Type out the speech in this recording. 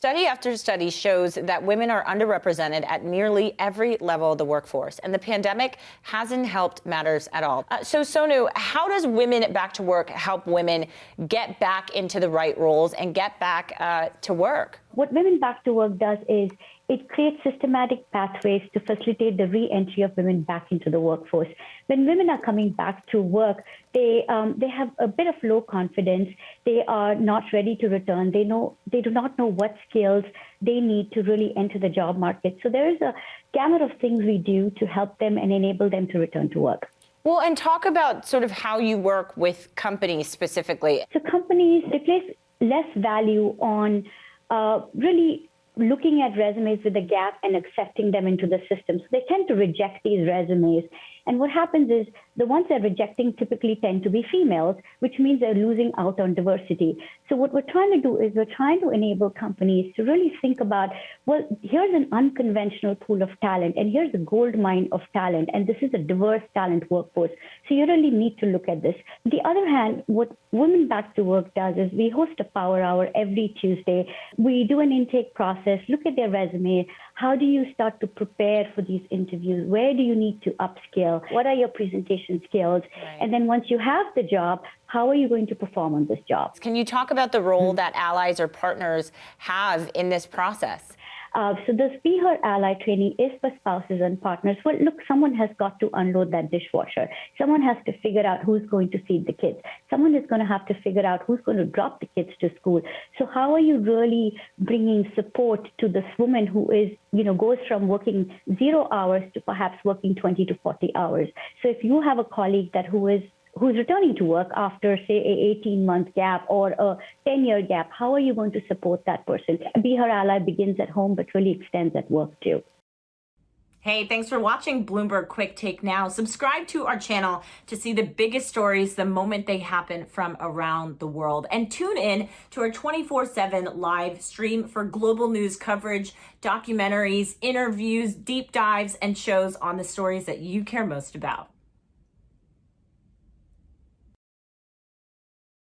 Study after study shows that women are underrepresented at nearly every level of the workforce, and the pandemic hasn't helped matters at all. So, Sonu, how does Women Back to Work help women get back into the right roles and get back to work? What Women Back to Work does is it creates systematic pathways to facilitate the re-entry of women back into the workforce. When women are coming back to work, they have a bit of low confidence. They are not ready to return. They do not know what skills they need to really enter the job market. So there is a gamut of things we do to help them and enable them to return to work. Well, and talk about sort of how you work with companies specifically. So companies, they place less value on really looking at resumes with a gap and accepting them into the system. So they tend to reject these resumes. And what happens is the ones they're rejecting typically tend to be females, which means they're losing out on diversity. So what we're trying to do is we're trying to enable companies to really think about, well, here's an unconventional pool of talent, and here's a gold mine of talent, and this is a diverse talent workforce. So you really need to look at this. On the other hand, what Women Back to Work does is we host a power hour every Tuesday. We do an intake process, look at their resume. How do you start to prepare for these interviews? Where do you need to upskill? What are your presentation skills? Right. And then once you have the job, how are you going to perform on this job? Can you talk about the role that allies or partners have in this process? So this Be Her Ally training is for spouses and partners. Well, look, someone has got to unload that dishwasher. Someone has to figure out who's going to feed the kids. Someone is going to have to figure out who's going to drop the kids to school. So how are you really bringing support to this woman who is, goes from working 0 hours to perhaps working 20 to 40 hours? So if you have a colleague who's returning to work after, say, a 18-month gap or a 10-year gap, how are you going to support that person? Be Her Ally begins at home, but really extends at work, too. Hey, thanks for watching Bloomberg Quicktake Now. Subscribe to our channel to see the biggest stories the moment they happen from around the world. And tune in to our 24/7 live stream for global news coverage, documentaries, interviews, deep dives, and shows on the stories that you care most about.